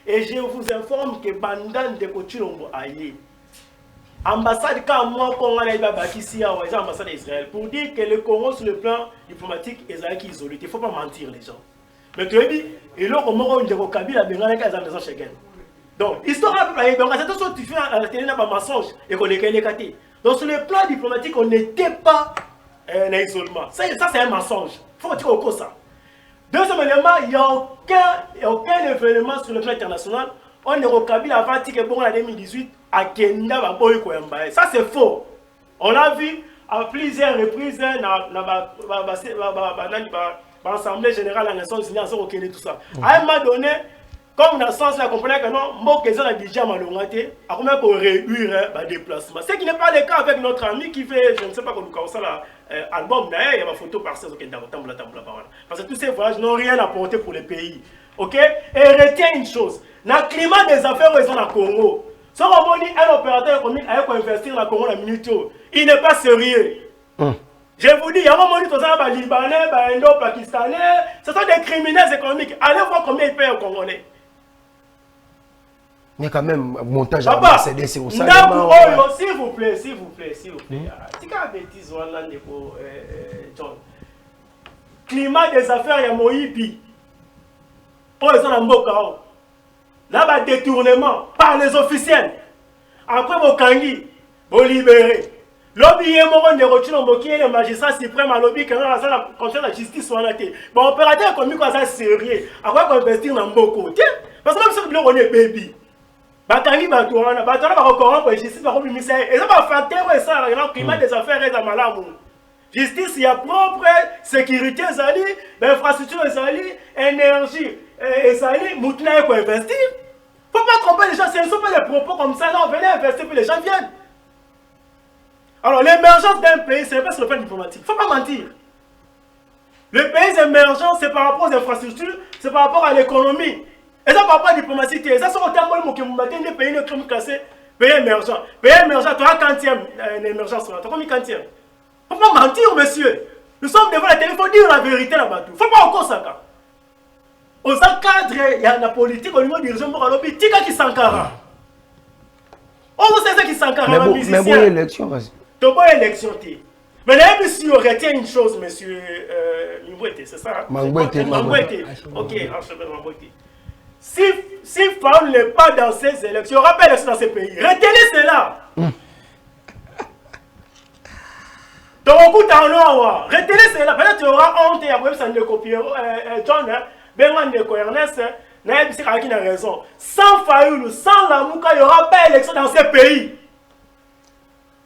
Et je vous informe que Bandan de Kochilombo aïe. Ambassade quand moi Congo là il va bâtir ici à l'ambassade d'Israël pour dire que le Congo sur le plan diplomatique Israël qui isolé. Il faut pas mentir les gens. Mais tu as dit et là comment on dit que Kabila Bengala qui a des maisons chez donc histoire donc à cette chose tu fais à la télé n'a pas mensonge et qu'on est écarté. Donc sur le plan diplomatique on n'était pas un isolement. Ça c'est un mensonge. Faut dire au ça. Deuxième élément, il n'y a aucun événement sur le plan international. On est au Kabila avant que bon en 2018 à Kenya va boy Koyamba. Ça c'est faux. On l'a vu à plusieurs reprises dans l'Assemblée générale en Nations Unies au Kenya tout ça. À un moment donné, comme dans le sens là, comprenez que non, moi que ça déjà malheureusement, à combien pour réduire le déplacement. Ce qui n'est pas le cas avec notre ami qui fait, je ne sais pas comment on ça là, album, mais il y a ma photo par ça, parce que tous ces voyages n'ont rien apporté pour le pays. Ok? Et retiens une chose, dans le climat des affaires où ils sont dans le Congo, si on dit un opérateur économique a investir dans le Congo la minute, il n'est pas sérieux. Je vous dis, il y a un moment où tous les Libanais, les Indo-Pakistanais, ce sont des criminels économiques. Allez voir combien ils payent aux Congolais. Mais quand même, montage à Mercedes, c'est au salon. S'il vous plaît, s'il vous plaît. C'est quoi bêtise, John? Climat des affaires, il y a Moïbi. Oh, ils sont en Mbokao. Là, détournement par les officiels. Après, Bokangi, vous libérez. Lobby est mort de retour qui est le magistrat suprême à lobby quand on a contre la justice soit naté. Bon, opérateur comme quoi ça sérieux. À quoi investir dans Mboko? Parce que même si on est baby. Batangi Batouana, Batouana va recorrer pour la justice, va remettre ça. Et ça va facteur, ça, le climat des affaires est à Malamou. Justice, il y a propre, sécurité, infrastructure, énergie, Moutna pour investir. Il ne faut pas tromper les gens, ce ne sont pas des propos comme ça, non, venez investir pour les gens viennent. Alors, l'émergence d'un pays, ce n'est pas sur le plan diplomatique. Il ne faut pas mentir. Le pays émergent, c'est par rapport aux infrastructures, c'est par rapport à l'économie. Et ça, par rapport à la diplomatie, ça, c'est au terme où les pays ne sont classés. Pays émergent. Pays émergent, tu as un quantième émergence. Tu as combien quantième? Il ne faut pas mentir, monsieur. Nous sommes devant la télé, il faut dire la vérité là-bas. Il ne faut pas encore ça. Aux encadres, il y a la politique au niveau du dirigeant pour lobby. Tika qui s'encadre. On sait ça qui s'encadre. Mais bon, élection, vas-y. Tu as une élection. Mais là, monsieur, retient une chose, monsieur Mangwete, c'est ça? Mangwete. Ok, Mangwete. Si Faoul n'est pas dans ces élections, il n'y aura pas d'élection dans ces pays. Retenez cela. Retenez cela. Peut-être qu'il y aura honte et après ça ne copieront. John, Benwan de Ernest, qui a raison. Sans Faoul, sans Lamouka, il n'y aura pas d'élection dans ces pays.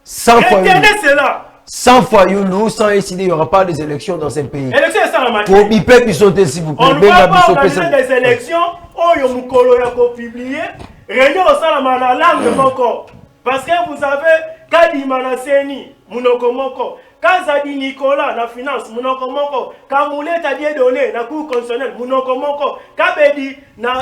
Retenez cela. Sans Fayoulou, sans SID, il n'y aura pas des élections dans ces pays. Élections, c'est la matière. Pour Bipé, puis sauter, s'il vous plaît. On ne va pas organiser des élections. Oh, il y a un colo publié. Réunion au sein de la langue encore. Parce que vous avez Kadi Manaseni, Mounoko Moko. Kazadi Nicolas, la finance, Mounoko Moko. Kamoulé Tadie Donné, la cour constitutionnelle, Mounoko Moko. Kabedi, la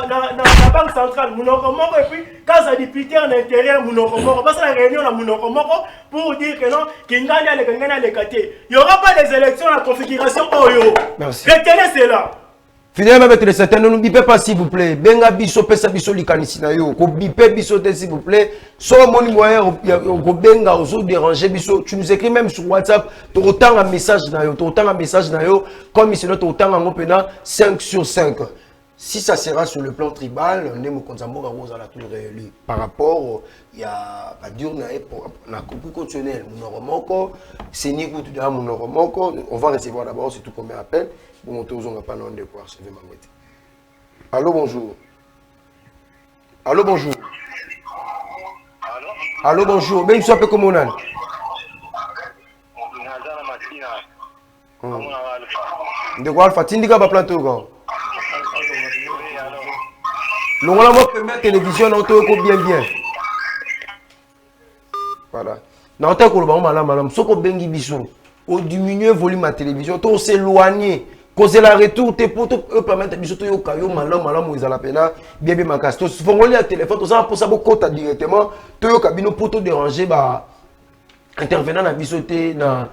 banque centrale, Mounoko Moko. Et puis, Kazadi Peter, l'intérieur, Mounoko Moko. Parce que la réunion, la Mounoko Moko, pour dire que non, Kingania, les Kate. Il n'y aura pas des élections à la configuration Oyo. Merci. Retenez cela. Finalement, avec les certains, ne nous bipez pas s'il vous plaît. Benga biso pesa biso likanisi na yo. Ko bipez biso s'il vous plaît. Soit mon moyen ko benga ozo déranger biso. Tu nous écris même sur WhatsApp. Tu autant un message na yo. Tu autant un message na yo. Comme ici, tu autant un opéna 5 sur 5. Si ça sera sur le plan tribal, on est mon konzambo rose à la tour réélu. Par rapport, il y a pas dur na coupe constitutionnelle. Mon c'est ni goût de mon on va recevoir d'abord c'est tout premier appel. Bon, monter aux on pas non de quoi recevoir ma boîte. Allô, bonjour. Allô, bonjour. Allô, bonjour. Ben, tu appelles comment on a? De quoi Alpha? Tindika va planter au gars. Nous allons permettre télévision on bien. Voilà. Nous allons madame, ce qu'on bengi biso, au diminuer volume à télévision, on s'éloigner. Causer la retour, te pour permettre biso to yo kayo malam ils à la pena bien ma casse. To fongoli à téléphone, to ça pour ça beaucoup directement, to yo kabino pour te déranger intervenant na bisoté na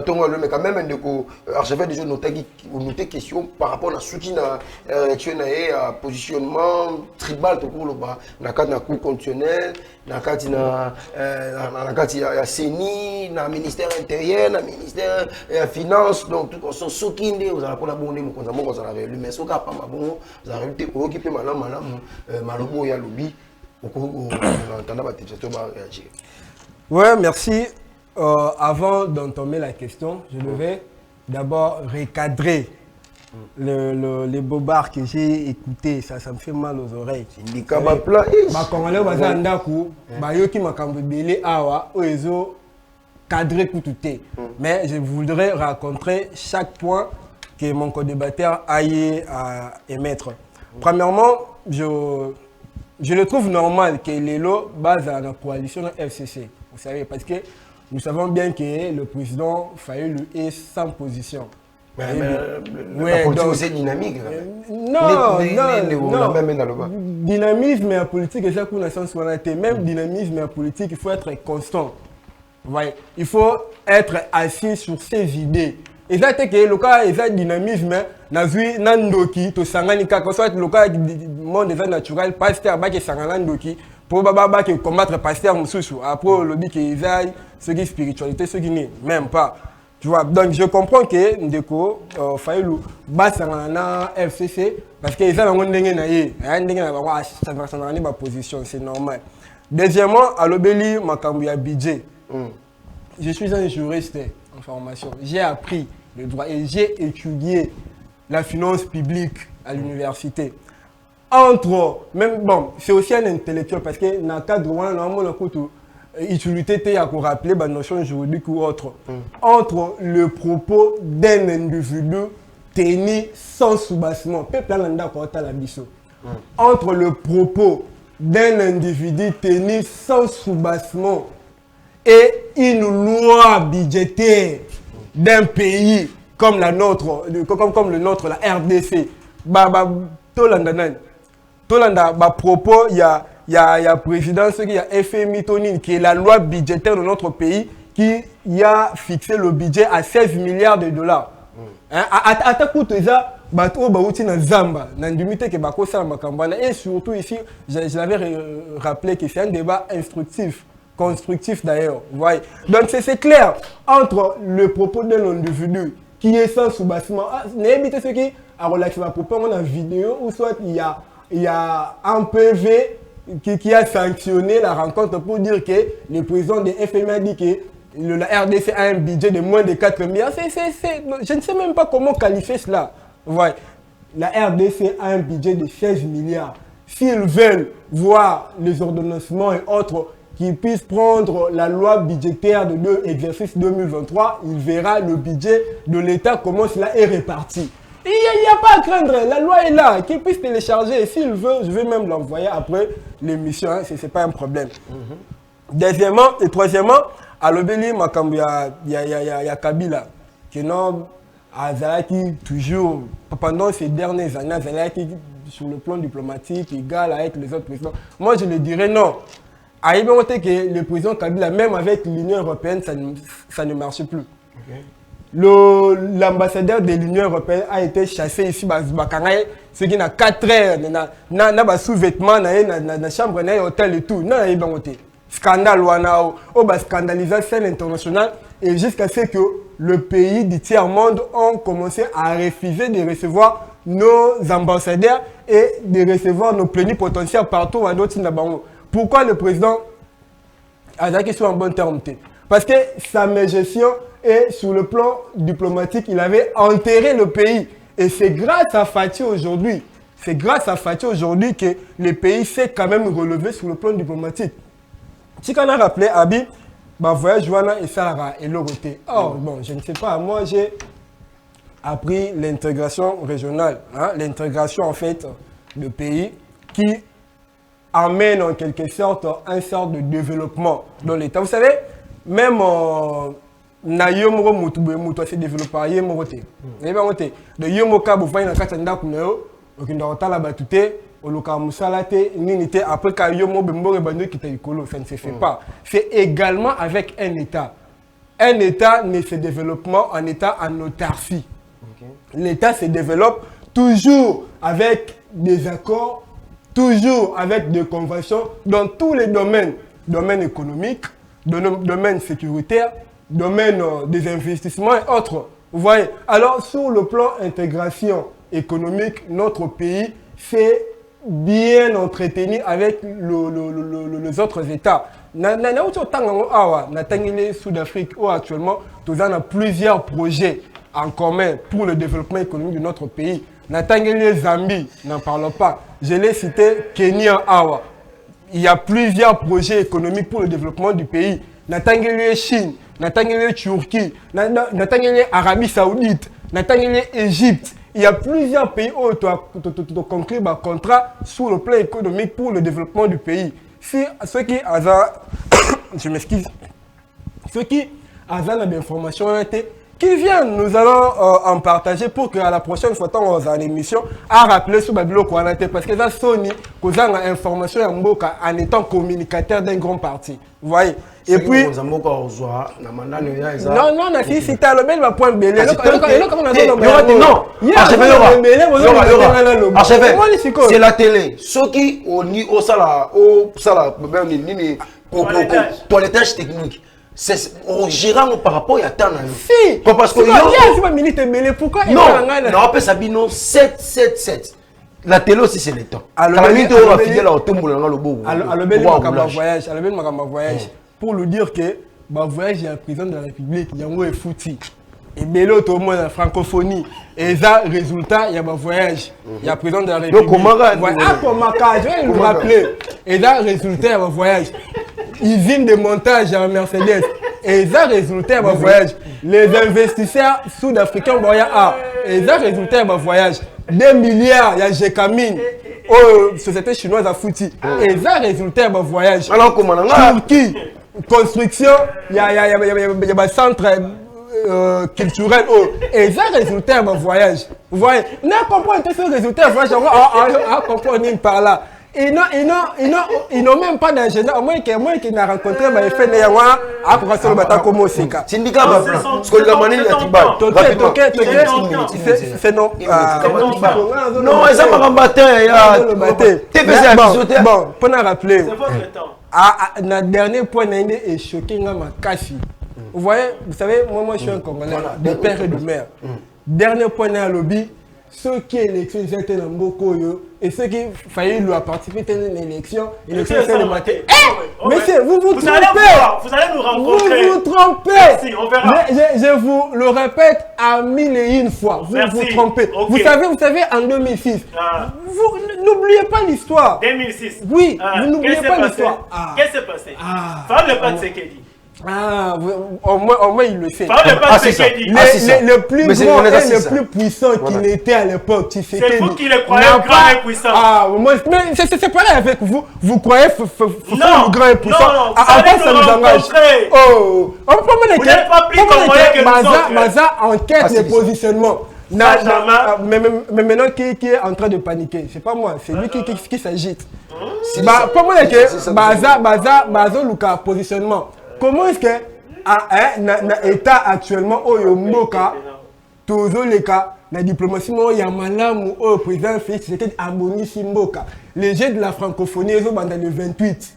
tongo le mais quand même ndeko archevêque déjà noté question par rapport à soutien na élection na positionnement tribal to ko loba na cadre na cour constitutionnelle na cadre na cadre ya CENI na ministère intérieur na ministère finance donc tout sont sokinde vous allez pona bonné mo konza moko za réélu mais soka pa mabongo za réalité ko occuper malamu malobo ya lobby on entend ba tete to ba réagir. Ouais, merci. Avant d'entamer la question, je devais d'abord recadrer les bobards que j'ai écoutés. Ça me fait mal aux oreilles. Mais je voudrais raconter chaque point que mon co-débatteur aille à émettre. Premièrement, je le trouve normal que les lots basent à la coalition FCC. Vous savez, parce que nous savons bien que le président Fayoulou est sans position. Mais la politique c'est dynamique. Non. Dynamisme et politique, c'est ça qu'on a sens. Même dynamisme et politique, il faut être constant. Ouais. Il faut être assis sur ses idées. Et ça, c'est que le cas est dynamisme, nandoki, to sanganika, que soit le cas du monde des naturel, pasteur, baki sangalandoki, pour baba qui combattre pasteur moussou. Après, le dit qu'ils aillent, ce qui est spiritualité, ce qui n'est même pas. Tu vois, donc je comprends que Ndeko, Fayoulou, Bassangana, FCC, parce qu'ils ont une position, c'est normal. Deuxièmement, à l'obéli, Makambouya budget. Je suis un juriste en formation. J'ai appris le droit et j'ai étudié la finance publique à l'université. Entre, même, bon, c'est aussi un intellectuel parce que dans le cadre, on a utilité à rappeler la notion juridique ou autre. Entre le propos d'un individu tenu sans soubassement, entre le propos d'un individu tenu sans soubassement et une loi budgétaire d'un pays comme la nôtre, comme le nôtre, la RDC, Tolanda, propos, il y a président, il y a FMI Tonine, qui est la loi budgétaire de notre pays, qui a fixé le budget à 16 milliards de dollars. Et surtout ici, je l'avais rappelé que c'est un débat instructif, constructif d'ailleurs. Donc c'est clair, entre le propos d'un individu qui est sans soubassement, n'évitez ce qui a relaxé ma propos en vidéo, ou soit il y a un PV qui a sanctionné la rencontre pour dire que le président de FMI a dit que la RDC a un budget de moins de 4 milliards. Je ne sais même pas comment qualifier cela. Ouais. La RDC a un budget de 16 milliards. S'ils veulent voir les ordonnancements et autres qui puissent prendre la loi budgétaire de l'exercice 2023, il verra le budget de l'État, comment cela est réparti. Il n'y a pas à craindre, la loi est là, qu'il puisse télécharger. Et s'il veut, je vais même l'envoyer après l'émission, hein, ce n'est pas un problème. Deuxièmement et troisièmement, à l'obéli, il y a Kabila, qui non, Azalaki, toujours, pendant ces dernières années, Azalaki, sur le plan diplomatique, égal avec les autres présidents. Moi, je le dirais non. À noter que le président Kabila, même avec l'Union européenne, ça ne marche plus. Okay. L'ambassadeur de l'Union européenne a été chassé ici, ce qui n'a 4 heures, n'a sous-vêtements, dans la chambre, dans l'hôtel et tout. Non, scandale, scandalisé la scène internationale, et jusqu'à ce que le pays du tiers-monde ont commencé à refuser de recevoir nos ambassadeurs et de recevoir nos plénipotentiaires partout à d'autres. Pourquoi le président a dit qu'il soit en bon terme? Parce que sa gestion et sur le plan diplomatique, il avait enterré le pays. Et c'est grâce à Fatih aujourd'hui, que le pays s'est quand même relevé sur le plan diplomatique. Si on a rappelé, Abi, voyage Joana et Sarah et Loroté. Oh, bon, je ne sais pas, moi j'ai appris l'intégration régionale, hein, l'intégration en fait de pays qui amène en quelque sorte un sort de développement dans l'État. Vous savez, même na yomo mutubu mutu se développer yomo te. Neba te. De yomo ka bu fanya kata ndaku nayo, okinda otala batute, oluka musala te, nini te après ka yomo bembo bando kita ikolo, ça ne se fait pas. C'est également avec un État. un État ne se développe pas en état en autarcie. L'État se développe toujours avec des accords, toujours avec des conventions dans tous les domaines. Domaine économique, domaine sécuritaire, domaine des investissements et autres. Vous voyez. Alors, sur le plan intégration économique, notre pays s'est bien entretenu avec les autres États. Sud-Afrique, où actuellement, nous avons plusieurs projets en commun pour le développement économique de notre pays. Natangeli Zambie, n'en parlons pas. Je l'ai cité, Kenya, Awa. Il y a plusieurs projets économiques pour le développement du pays. Natangeli Chine, Natangeli Turquie, Natangeli Arabie Saoudite, Natangeli Égypte. Il y a plusieurs pays où tu as conclu un contrat sur le plan économique pour le développement du pays. Si ceux qui je m'excuse, ceux qui ont des informations qui viennent, nous allons en partager pour qu'à la prochaine fois, quand on va en émission, à rappeler sur Babylon parce que ça Sony, qu'on a information en étant communicateur d'un grand parti. Vous voyez. Et puis. Non, si tu as le même point belé. Non, c'est la télé. Ceux qui ont dit au salaire, pour les tâches techniques. C'est gérant par rapport à ta si parce que pourquoi non on peut sabino 777 la télé aussi c'est le temps voyage pour lui dire que voyage il y a président de la République il y a un fouti et Bélo tout le monde la francophonie et ça résultat il y a un voyage il y a président de la République je vais le rappeler et ça résultat il y a un voyage usine de montage à Mercedes. Et ça résultat à mon voyage. Les investisseurs sud-africains et ça résultat à mon voyage. 2 milliards, il y a Gécamine. Société chinoise à Fouti. Et ça résultat à mon voyage. Alors comment Turquie, construction, il y a un centre culturel. Et ça résultat à mon voyage. Vous voyez, on a compris ce résultat à mon voyage. On a compris par là. Ils n'ont même pas d'ingénieur. Au moins qu'ils n'ont rencontré ma FN à commencer le bataille comme au Sika. Syndicat, parce que la manière c'est non. Non, ils ont pas battu. Bon, pour nous rappeler. Le dernier point est choqué. Vous voyez, vous savez, moi je suis un Congolais de père et de mère. Dernier point à lobby. Ceux qui élections étaient dans beaucoup et ceux qui failli lui participer à l'élection, l'élection c'est le matin. Monsieur, vous vous trompez. Vous allez nous rencontrer. Vous vous trompez. Merci, on verra. Je vous le répète à 1001 fois. Vous vous trompez. Okay. Vous savez, en 2006, vous n'oubliez pas l'histoire. 2006. Oui, vous n'oubliez pas l'histoire. Qu'est-ce qui s'est passé? Femme le pas de Sekedi. Au moins il le sait. Le plus grand et le plus puissant qu'il était à l'époque, c'est vous qui le croyez grand et puissant. Mais c'est pareil avec vous. Vous croyez grand et puissant. Non, ça nous engage. Vous n'êtes pas plus congolais que nous autres. Maza enquête les positionnements. Mais maintenant, qui est en train de paniquer? C'est pas moi, c'est lui qui s'agite. Comment est-ce que Maza Luka positionnement? Comment est-ce que l'État actuellement, au Mboka, toujours les cas, la diplomatie, il y a Malam ou le président Félix, c'était Abonisi Mboka. Les jeux de la francophonie, ils ont dans le 28.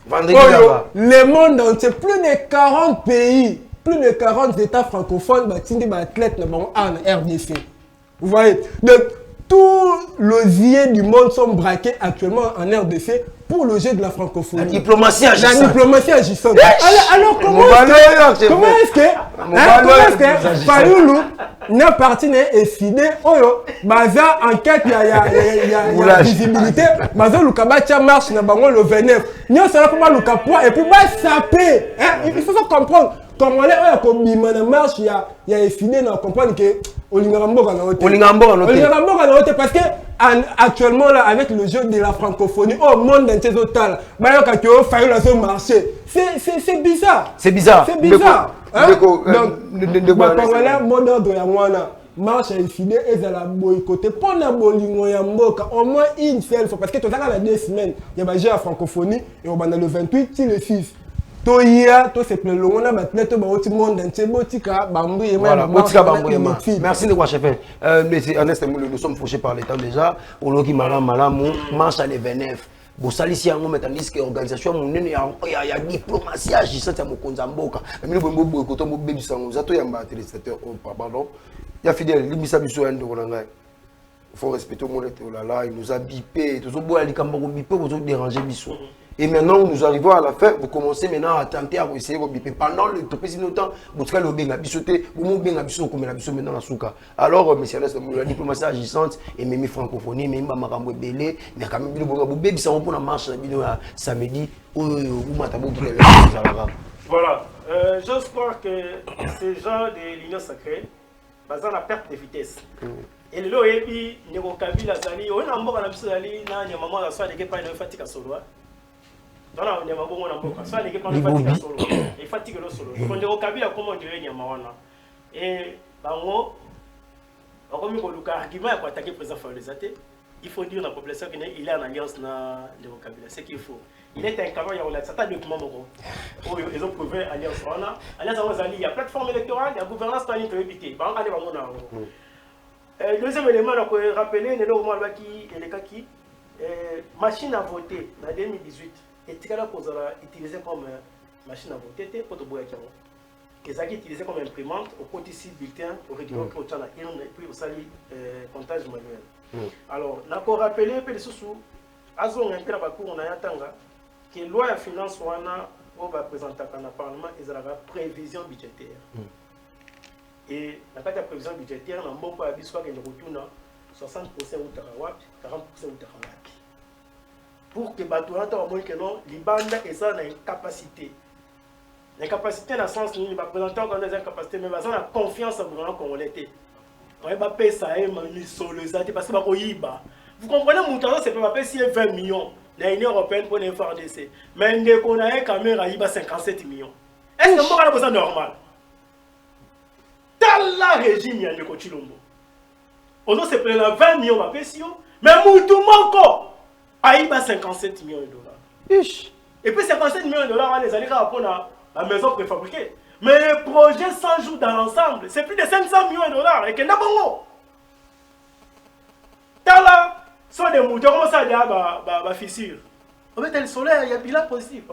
Le monde entier, plus de 40 pays, plus de 40 États francophones, des athlètes en RDC. Vous voyez? Donc, tous les du monde sont braqués actuellement en RDC pour le jeu de la francophonie. La diplomatie agissante. La diplomatie agissante. Alors comment est-ce que Fayoulou n'a parti décidé Baza enquête, il y a visibilité, Baza Lukabatia marche dans le 29. Nous sommes pas Lukapoa et puis saper. Il faut comprendre. Comme on est comme il marche, il y a décidé de comprendre que Olingambo parce que actuellement là avec le jeu de la francophonie au monde entier total, quand tu as failli le marché, c'est bizarre. C'est bizarre. C'est bizarre. Donc Congolais mot d'ordre ya mwana marche à décider et à la boycotter pour la bolingo ya mboka au moins une seule fois parce que tout ça dans 2 semaines il y a un jeu à francophonie et on va dans le 28 si le 6. Toya, to c'est plein long, on a maintenant tout le monde entier, botika, bambou et voilà, botika bambou et ma. Merci de quoi, chef. Nous sommes fauchés par l'État déjà. On a qui malam marche à les 29. Bon, ça ici, on met en disque organisation, on est en diplomatie agissante à mon Konzamboka. Mais nous avons beaucoup de bébés qui sont là, téléspectateurs, pardon. Il y a fidèle, l'imisa biso en il faut respecter le monde, il nous a bipé, tout ça, il a bipé pour déranger biso. Et maintenant, nous arrivons à la fin, vous commencez maintenant à tenter à essayer de biper. Pendant le temps, vous avez le bien bisoté, vous avez bien bisoté, comme la bisoté maintenant la souka. Alors, monsieur la diplomatie agissante, et même francophonie, même Marambo Belé, mais quand même, vous avez ça pour la marche samedi, ou Matabo qui est là. Voilà, j'ose croire que ces gens de l'Union sacrée, basant la perte de vitesse. Et le lot est puis, Nego Kabila Zali, on a un mot à la biso Zali, n'a ni maman la soirée de pas une fatigue à solo. Voilà, on est un bon amboka. Soit les gens qui fatigue à solo, et fatigue le solo. Donc Nego Kabila comment dire ni mawana. Et bango, comme il y a un argument pour attaquer le président Fawelezate, il faut dire à la population qu'il est en alliance na Nego Kabila. C'est qu'il faut. Il est incarné, il y a certains documents ils ont prouvé alliance. Il y a plateforme électorale, il y a gouvernance totale de l'épité. Deuxième élément, on peut rappeler machine à voter en 2018 est utilisée comme machine à voter pour te boire. Ils ont utilisé comme imprimante au côté ici bulletin au régulier pour et puis au sali comptage manuel. Alors, on a rappelé que les sous azon un peu on a attenga que loi de finance on va présenter dans le Parlement et ça la prévision budgétaire. Et dans la prévision budgétaire, on a un bon point à dire qu'il y a 60% ou 40% ou pour que les gens que non, les bandes ont une capacité. La capacité dans le sens où ils présentent encore des incapacités, mais ils ont la confiance en gouvernement congolais. On va payer ça, parce que vous comprenez, mon temps, c'est pas payer 20 millions. L'Union européenne pour les FARDC. Mais dès qu'on a un caméra, il va 57 millions. Est-ce que c'est besoin normal? Dans la régime, il y a des Chilombo. On a 20 millions de PSIO, mais Moutou Manko, il va 57 millions de dollars. Et puis 57 millions de dollars, les alliés répondent à la maison préfabriquée. Mais le projet 100 jours dans l'ensemble, c'est plus de 500 millions de dollars. Et qu'il y a bongo. Dans la soit des moutons, comment ça dit à fissure. On met le solaire, il y a un bilan positif.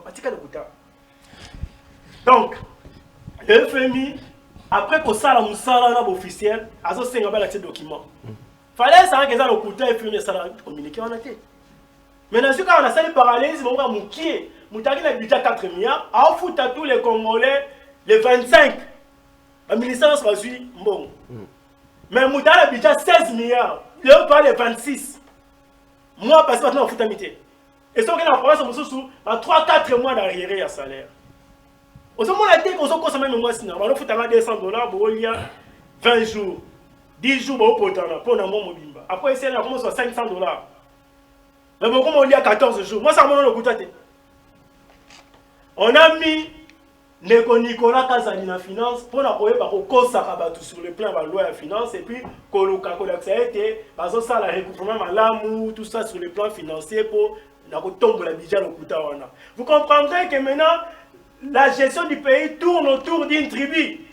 Donc, le FMI, après que ça, on a officiel, a ces documents. Il fallait savoir que ça, le coût et puis ça communiqué en été. Mais dans ce cas, on a salé parallélisme, on va mouquer. Moutaki a budget 4 milliards, à foutre à tous les Congolais les 25. Le ministère va suivre, bon. Mais Moutaki a budget 16 milliards, l'autre pas les 26. Moi, parce que maintenant, on fout à mité. Et ce qu'on a la province, on se à 3-4 mois d'arriéré à salaire. Au moment où on a dit qu'on se consomme même moi, sinon, on fout à $200, il y a 20 jours, 10 jours, pour un mois mobimba. Après, ici, on commence à $500. Mais bon, comme on dit à 14 jours, moi, ça m'a donné le coup. On a mis Nicolas Kazali dans la finance pour sur le plan de la loi de finance et puis ça a été ça la recouvrement l'amour tout ça sur le plan financier pour tomber la budget au Kouta. Vous comprendrez que maintenant la gestion du pays tourne autour d'une tribu.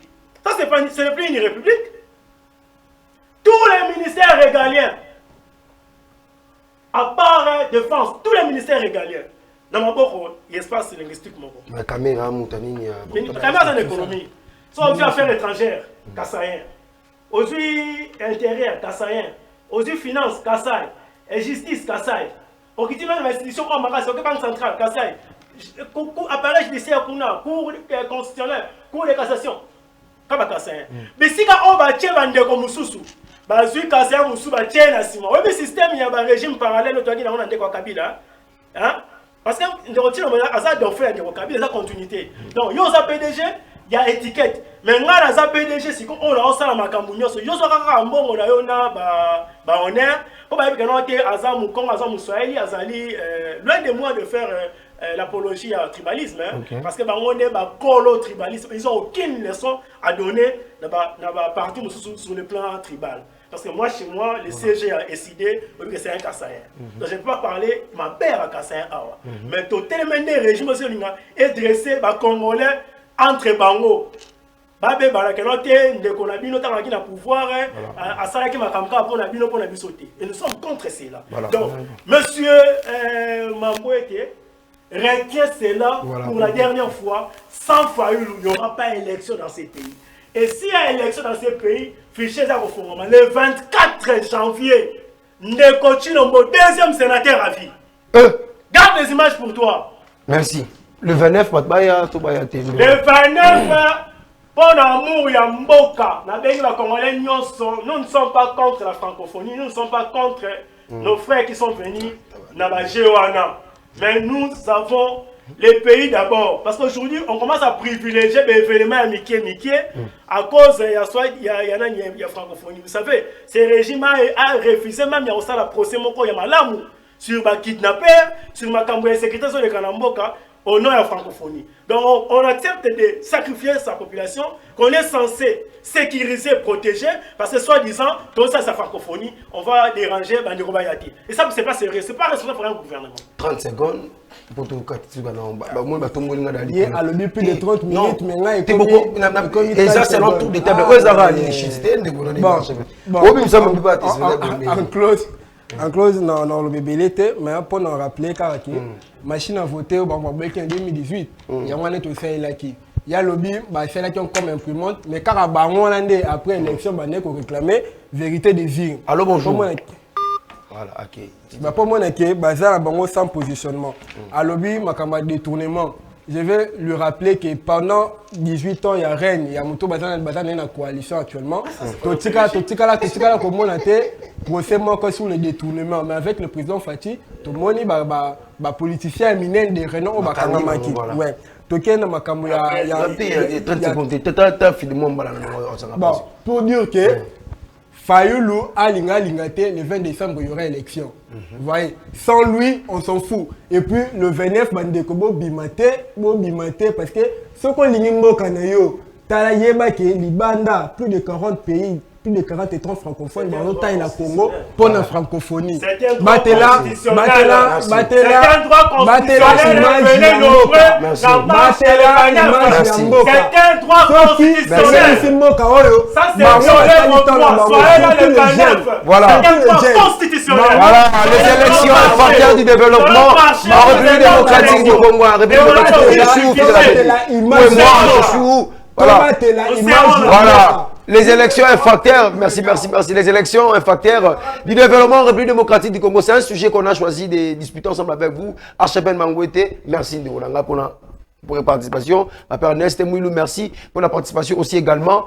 Ça ce n'est plus une république. Tous les ministères régaliens, à part défense, tous les ministères régaliens. Dans mon bord, il y a espace linguistique. La caméra, Moutanini. La caméra, c'est l'économie. Soit aux affaires étrangères, Kassaïen. Aux intérieurs, Kassaïen. Aux finances, Kassaï. Et justice, Kassaï. Au qui dit même l'institution en magasin, au banque centrale, Kassaï. Appareil judiciaire, cour constitutionnel, cour de cassation. Kaba Kassaïen. Mais si on va tirer un déco Moussoussou, Bazui Kassaïen Moussou va tirer un ciment. Oui, mais le système, il y a un régime parallèle, on a dit, on a dit quoi, Kabila. Hein? Parce que le Kabila, il y a continuité. Donc, il y a un PDG, il y a étiquette. Mais moi, dans un PDG, si on a un salaire à Cameroun, il y a un bon honneur. Pour que nous ayons loin de moi de faire l'apologie au tribalisme. Parce que on est colo-tribalisme. Ils n'ont aucune leçon à donner dans la partie sur le plan tribal. Parce que moi, chez moi, le CG a décidé que c'est un Kassaïen. Donc je ne peux pas parler, ma père a Kassaïen. Mais tout le régime est dressé par Congolais entre Bango. Babé Barakenote, Ndekonabino, Tanaki na pouvoir, Asaraki Makamka pour Nabino pour Nabisoté. Et nous sommes contre cela. Donc, monsieur Mambouete, retient cela pour la dernière fois. Sans Fayoulou, il n'y aura pas d'élection dans ces pays. Et s'il y a élection dans ces pays, fichier le 24 janvier, Ndeko Chilombo, deuxième sénateur à vie. Garde les images pour toi. Merci. Le 29, le 29, pour l'amour, il y a Mboka. Nous ne sommes pas contre la francophonie, nous ne sommes pas contre nos frères qui sont venus dans la Géoana. Mais nous avons les pays d'abord. Parce qu'aujourd'hui, on commence à privilégier les événements à Mickey à cause il y a francophonie. Vous savez, ce régime a refusé même il y a aussi la procès il y a malamu sur ma kidnapper, sur ma cambouille sécurité sur le Kanamboka au nom de la francophonie. Donc on accepte de sacrifier sa population qu'on est censé sécuriser, protéger, parce que soi-disant, tout ça, sa francophonie, on va déranger Bandeko Bayati. Et ça, c'est pas sérieux, c'est pas responsable pour un gouvernement. 30 secondes pour tout cas, il y a plus de 30 minutes, maintenant, et ça, c'est l'entour des tables. En close, dans le bébé, mais pour nous rappeler car machine à voter au Bangladesh en 2018, il y a un fait là qui. Il y a le lobby, c'est là qui ont comme imprimante, mais car à Bango après l'élection, il faut réclamer vérité des îles. Allô, bonjour. Voilà, ok. Pour moi, bazar à Bango sans positionnement. À lobby, ma camarade détournement. Je vais lui rappeler que pendant 18 ans, il y a Rennes, il y a Moutou Bazan dans la coalition actuellement. Totika là, comme on a été, procès sur le détournement. Mais avec le président Fati, tout le monde est politicien éminent de Renan au Bakangamaki. Ouais. Token dans Makamou, il y a 30 secondes. Pour dire que Fayoulou a l'ingalité, le 20 décembre, il y aura élection. Vous voyez, sans lui, on s'en fout. Et puis le 29, Bandekobo bimate, parce que ce qu'on l'ingimbo kanayo, Talayeba qui est Libanda, plus de 40 pays, plus de 40 et 30 francophones, dans l'autre il y a Congo, pour la francophonie. Batela, voilà, les élections facteurs du développement en République démocratique du Congo, en République démocratique, je suis où, je suis où, voilà. Les élections un facteur, merci. Les élections un facteur du développement en République démocratique du Congo. C'est un sujet qu'on a choisi de discuter ensemble avec vous. Archipel Mangouete, merci de Rolanga pour la participation. Ma père Neste Mouilou, merci pour la participation aussi également.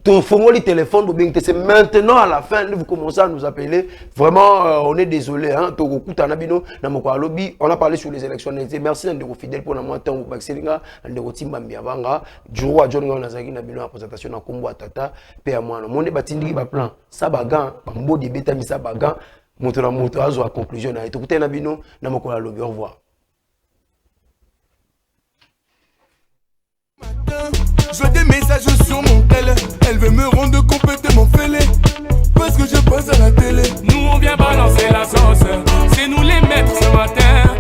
Le téléphone, c'est maintenant à la fin, vous commencez à nous appeler. Vraiment, on est désolé. Hein? On a parlé sur les élections. Merci à fidèles pour nous temps. La présentation de Combo Tata. Mon débatindri va plan. Ça bagan, Bambo de Betami ça bagan. Moto à la conclusion. Écoutez, Nabino, Namokola Lobby. Au revoir. Je des messages sur mon tel. Elle veut me rendre complètement fêlé parce que je passe à la télé. Nous on vient balancer la sauce. C'est nous les maîtres ce matin.